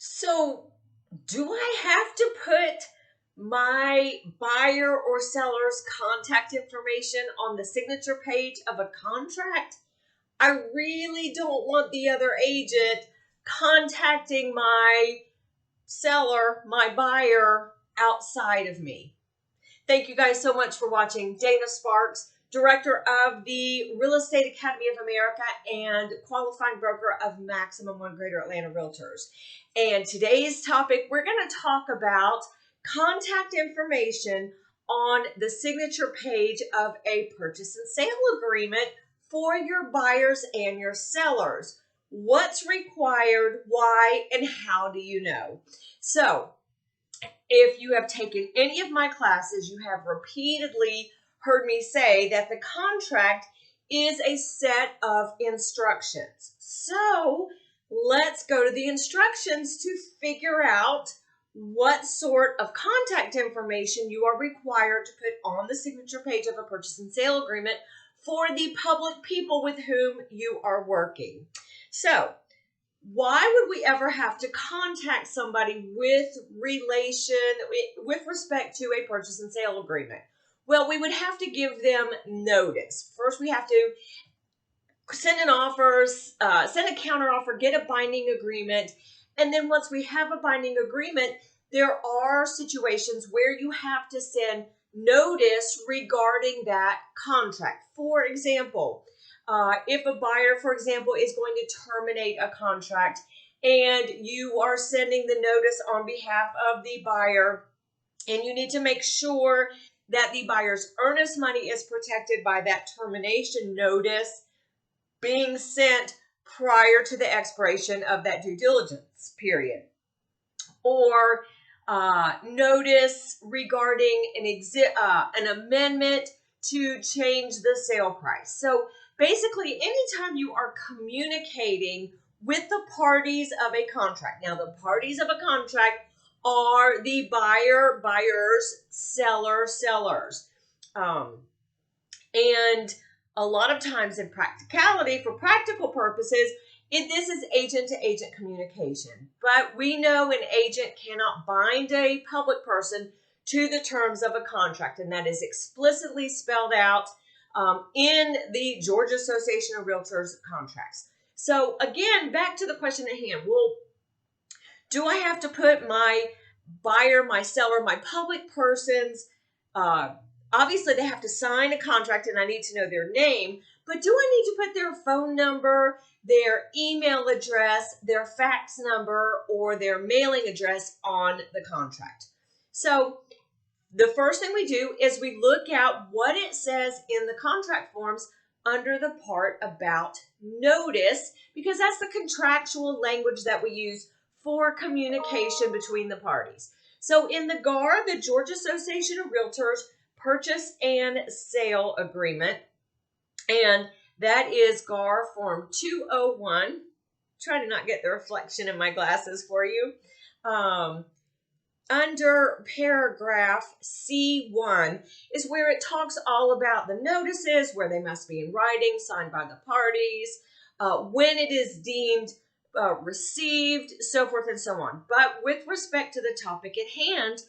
So, do I have to put my buyer or seller's contact information on the signature page of a contract? I really don't want the other agent contacting my seller, my buyer, outside of me. Thank you guys so much for watching. Dana Sparks, Director of the Real Estate Academy of America and qualifying broker of Maximum One Greater Atlanta Realtors. And today's topic, we're going to talk about contact information on the signature page of a purchase and sale agreement for your buyers and your sellers. What's required, why, and how do you know? So, if you have taken any of my classes, you have repeatedly heard me say that the contract is a set of instructions. So let's go to the instructions to figure out what sort of contact information you are required to put on the signature page of a purchase and sale agreement for the public people with whom you are working. So, why would we ever have to contact somebody with respect to a purchase and sale agreement? Well, we would have to give them notice. First, we have to send an offer, send a counteroffer, get a binding agreement. And then once we have a binding agreement, there are situations where you have to send notice regarding that contract. For example, if a buyer, for example, is going to terminate a contract and you are sending the notice on behalf of the buyer, and you need to make sure that the buyer's earnest money is protected by that termination notice being sent prior to the expiration of that due diligence period. Or notice regarding an amendment to change the sale price. So basically, anytime you are communicating with the parties of a contract. Now, the parties of a contract are the buyer, buyers, seller, sellers. And a lot of times in practicality, for practical purposes, this is agent-to-agent communication. But we know an agent cannot bind a public person to the terms of a contract, and that is explicitly spelled out in the Georgia Association of REALTORS contracts. So again, back to the question at hand. Well, do I have to put my buyer, my seller, my public persons, obviously they have to sign a contract and I need to know their name, but do I need to put their phone number, their email address, their fax number, or their mailing address on the contract? So the first thing we do is we look at what it says in the contract forms under the part about notice, because that's the contractual language that we use for communication between the parties. So in the GAR, the Georgia Association of REALTORS Purchase and Sale Agreement, and that is GAR Form 201. Try to not get the reflection in my glasses for you. Under paragraph C1 is where it talks all about the notices, where they must be in writing, signed by the parties, when it is deemed received, so forth and so on. But with respect to the topic at hand,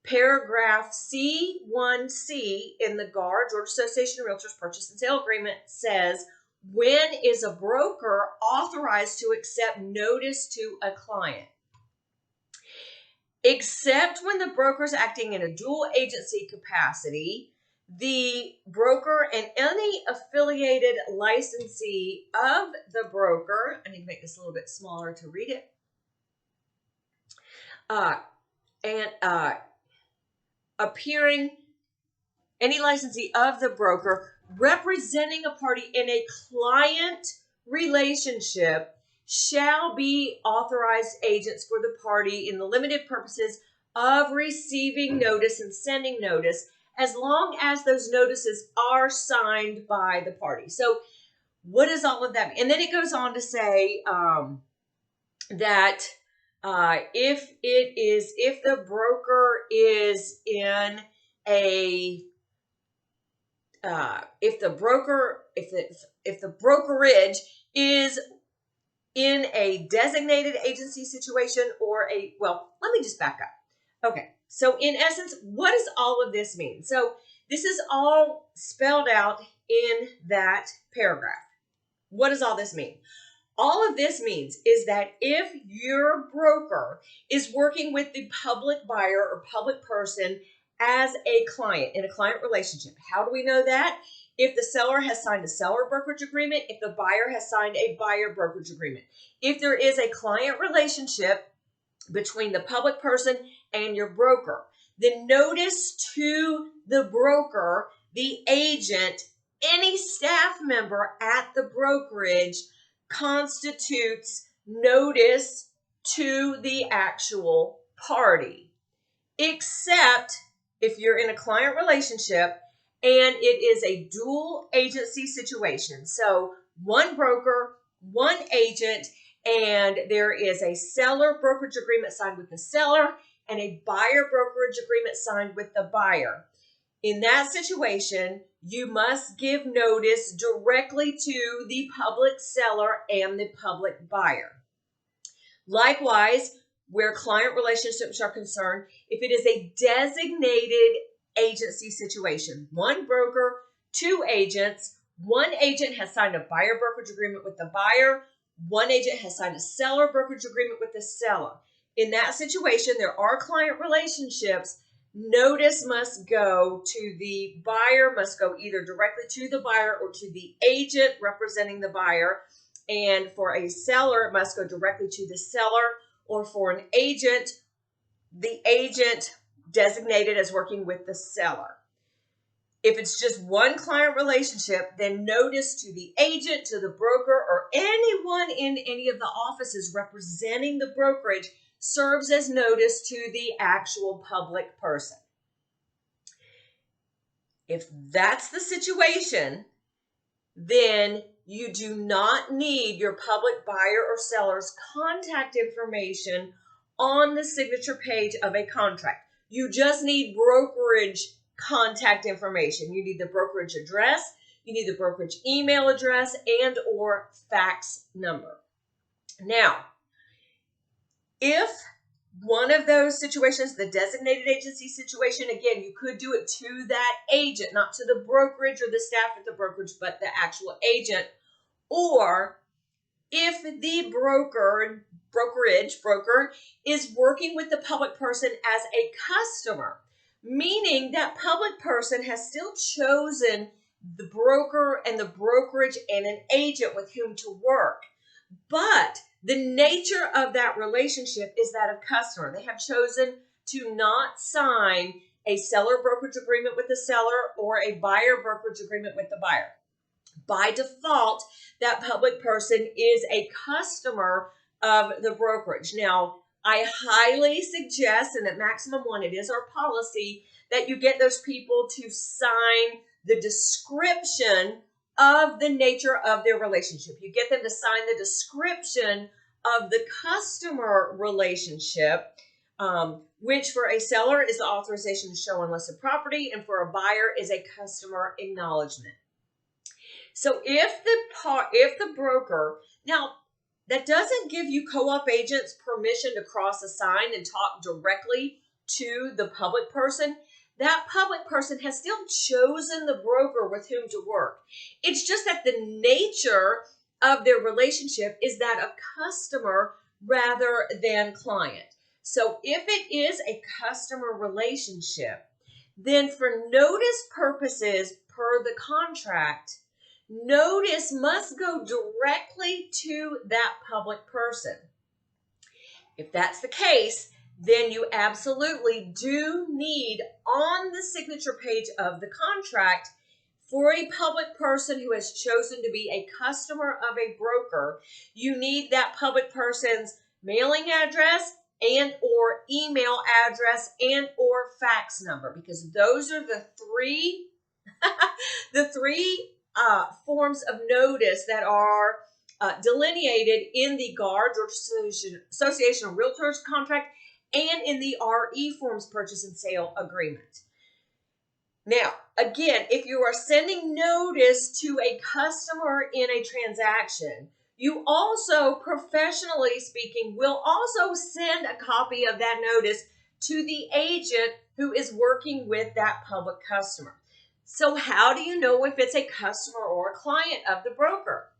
paragraph C1C in the GAR, Georgia Association of REALTORS Purchase and Sale Agreement, says, when is a broker authorized to accept notice to a client? Except when the broker is acting in a dual agency capacity, the broker and any affiliated licensee of the broker, I need to make this a little bit smaller to read it, appearing, any licensee of the broker representing a party in a client relationship shall be authorized agents for the party in the limited purposes of receiving notice and sending notice, as long as those notices are signed by the party. So what does all of that mean? And then it goes on to say that if the broker is in a if the brokerage is in a designated agency situation or well, let me just back up. Okay, so in essence, what does all of this mean? So this is all spelled out in that paragraph. What does all this mean? All of this means is that if your broker is working with the public buyer or public person as a client in a client relationship, how do we know that? If the seller has signed a seller brokerage agreement, if the buyer has signed a buyer brokerage agreement, if there is a client relationship between the public person and your broker, the notice to the broker, the agent, any staff member at the brokerage constitutes notice to the actual party, except if you're in a client relationship and it is a dual agency situation. So one broker, one agent, and there is a seller brokerage agreement signed with the seller and a buyer brokerage agreement signed with the buyer. In that situation, you must give notice directly to the public seller and the public buyer. Likewise, where client relationships are concerned, if it is a designated agency situation, one broker, two agents, one agent has signed a buyer brokerage agreement with the buyer, one agent has signed a seller brokerage agreement with the seller. In that situation, there are client relationships. Notice must go to the buyer, must go either directly to the buyer or to the agent representing the buyer. And for a seller, it must go directly to the seller, or for an agent, the agent designated as working with the seller. If it's just one client relationship, then notice to the agent, to the broker, or anyone in any of the offices representing the brokerage serves as notice to the actual public person. If that's the situation, then you do not need your public buyer or seller's contact information on the signature page of a contract. You just need brokerage contact information. You need the brokerage address, you need the brokerage email address, and or fax number. Now, if one of those situations, the designated agency situation, again, you could do it to that agent, not to the brokerage or the staff at the brokerage, but the actual agent. Or if the broker is working with the public person as a customer, meaning that public person has still chosen the broker and the brokerage and an agent with whom to work. But the nature of that relationship is that of customer. They have chosen to not sign a seller brokerage agreement with the seller or a buyer brokerage agreement with the buyer. By default, that public person is a customer of the brokerage. Now, I highly suggest, and at Maximum One, it is our policy, that you get those people to sign the description of the nature of their relationship. You get them to sign the description of the customer relationship, which for a seller is the authorization to show unlisted property, and for a buyer is a customer acknowledgement. So if the broker, now that doesn't give you co-op agents permission to cross a sign and talk directly to the public person. That public person has still chosen the broker with whom to work. It's just that the nature of their relationship is that of customer rather than client. So if it is a customer relationship, then for notice purposes per the contract, notice must go directly to that public person. If that's the case, then you absolutely do need on the signature page of the contract, for a public person who has chosen to be a customer of a broker, you need that public person's mailing address and or email address and or fax number, because those are the three forms of notice that are delineated in the Georgia Association of REALTORS contract and in the RE Forms Purchase and Sale Agreement. Now, again, if you are sending notice to a customer in a transaction, You also, professionally speaking, will also send a copy of that notice to the agent who is working with that public customer. So how do you know if it's a customer or a client of the broker?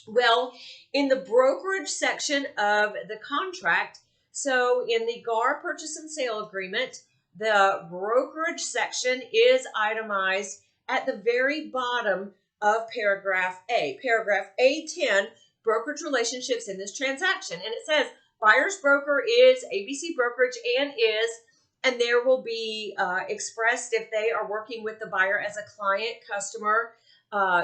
Well, in the brokerage section of the contract, so in the GAR purchase and sale agreement, the brokerage section is itemized at the very bottom of paragraph A. Paragraph A10, brokerage relationships in this transaction. And it says, buyer's broker is ABC Brokerage and there will be expressed if they are working with the buyer as a client, customer,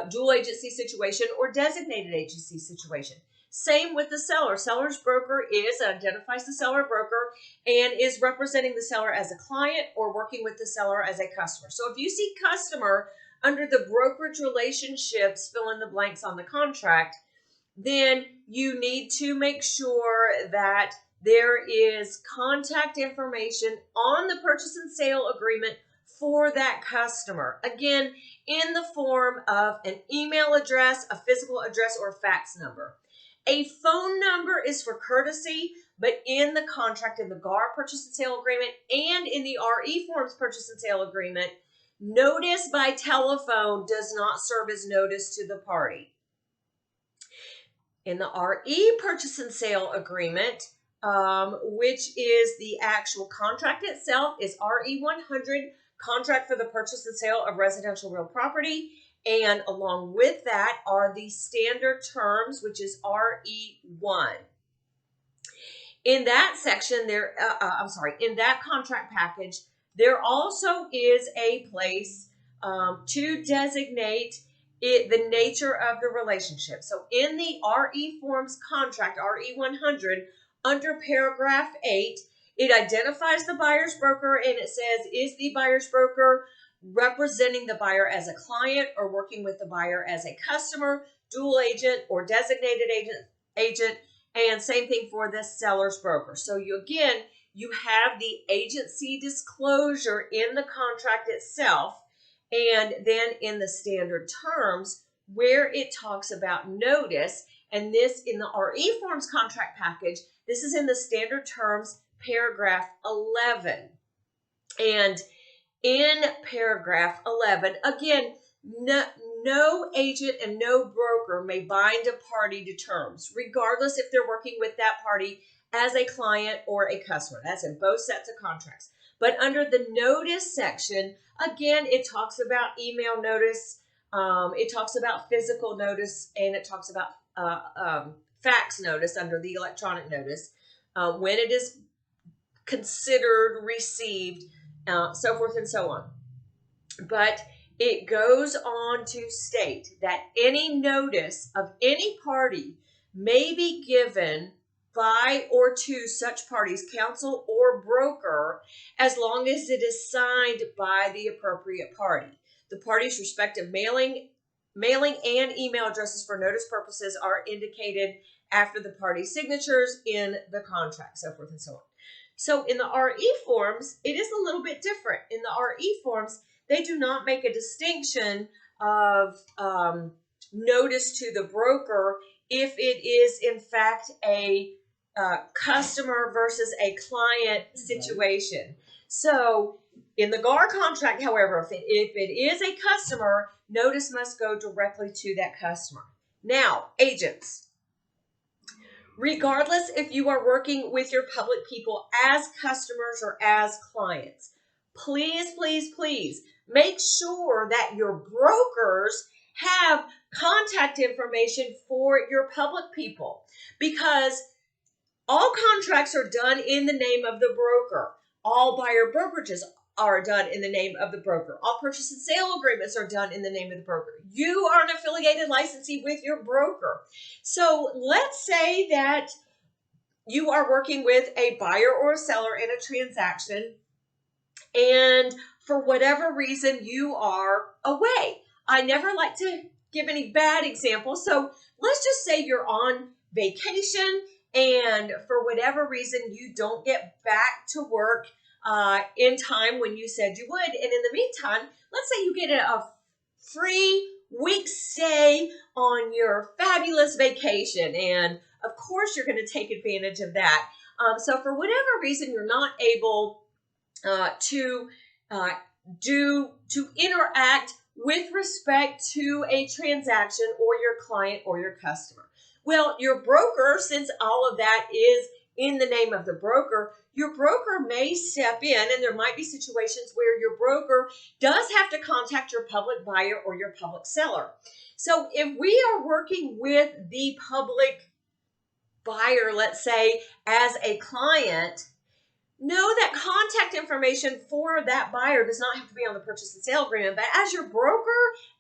dual agency situation, or designated agency situation. Same with the seller. Seller's broker identifies the seller broker and is representing the seller as a client or working with the seller as a customer. So if you see customer under the brokerage relationships, fill in the blanks on the contract, then you need to make sure that there is contact information on the purchase and sale agreement for that customer. Again, in the form of an email address, a physical address, or fax number. A phone number is for courtesy, but in the contract, in the GAR purchase and sale agreement, and in the RE forms purchase and sale agreement, notice by telephone does not serve as notice to the party. In the RE purchase and sale agreement, which is the actual contract itself, is RE 100, contract for the purchase and sale of residential real property. And along with that are the standard terms, which is RE1. In that section, in that contract package, there also is a place to designate the nature of the relationship. So in the RE forms contract, RE 100, under paragraph 8, it identifies the buyer's broker and it says, is the buyer's broker representing the buyer as a client or working with the buyer as a customer, dual agent, or designated agent, and same thing for the seller's broker. So you have the agency disclosure in the contract itself, and then in the standard terms where it talks about notice, and this in the RE forms contract package, this is in the standard terms, paragraph 11. And in paragraph 11, again, no agent and no broker may bind a party to terms, regardless if they're working with that party as a client or a customer. That's in both sets of contracts. But under the notice section, again, it talks about email notice, it talks about physical notice, and it talks about fax notice under the electronic notice, when it is considered received, so forth and so on. But it goes on to state that any notice of any party may be given by or to such parties, counsel or broker, as long as it is signed by the appropriate party. The party's respective mailing and email addresses for notice purposes are indicated after the party signatures in the contract, so forth and so on. So in the RE forms, it is a little bit different. In the RE forms, they do not make a distinction of notice to the broker if it is in fact a customer versus a client situation. So in the GAR contract, however, if it is a customer, notice must go directly to that customer. Now, agents, regardless if you are working with your public people as customers or as clients, please, please, please make sure that your brokers have contact information for your public people, because all contracts are done in the name of the broker. All buyer brokerages are done in the name of the broker. All purchase and sale agreements are done in the name of the broker. You are an affiliated licensee with your broker. So let's say that you are working with a buyer or a seller in a transaction, and for whatever reason you are away. I never like to give any bad examples, so let's just say you're on vacation and for whatever reason you don't get back to work in time when you said you would, and in the meantime, let's say you get a free week stay on your fabulous vacation. And of course, you're going to take advantage of that. So for whatever reason, you're not able to interact with respect to a transaction or your client or your customer. Well, your broker, since all of that is in the name of the broker, your broker may step in, and there might be situations where your broker does have to contact your public buyer or your public seller. So if we are working with the public buyer, let's say, as a client, know that contact information for that buyer does not have to be on the purchase and sale agreement. But as your broker,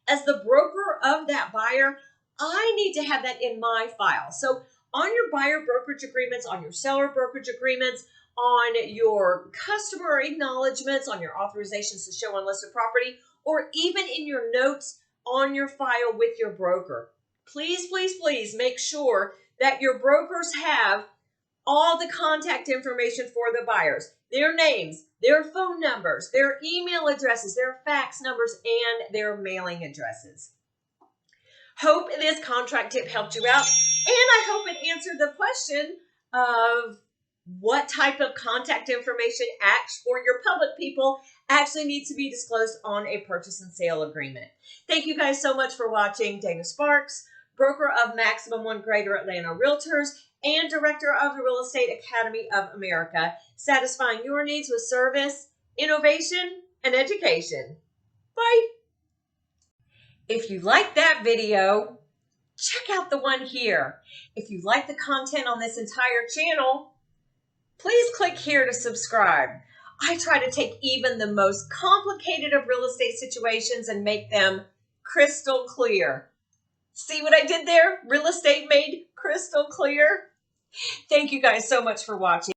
as the broker of that buyer, I need to have that in my file. So on your buyer brokerage agreements, on your seller brokerage agreements, on your customer acknowledgments, on your authorizations to show on listed property, or even in your notes on your file with your broker, please, please, please make sure that your brokers have all the contact information for the buyers, their names, their phone numbers, their email addresses, their fax numbers, and their mailing addresses. Hope this contract tip helped you out, and I hope it answered the question of what type of contact information for your public people actually needs to be disclosed on a purchase and sale agreement. Thank you guys so much for watching. Dana Sparks, broker of Maximum One Greater Atlanta Realtors and director of the Real Estate Academy of America, satisfying your needs with service, innovation, and education. Bye. If you like that video, check out the one here. If you like the content on this entire channel, please click here to subscribe. I try to take even the most complicated of real estate situations and make them crystal clear. See what I did there? Real estate made crystal clear. Thank you guys so much for watching.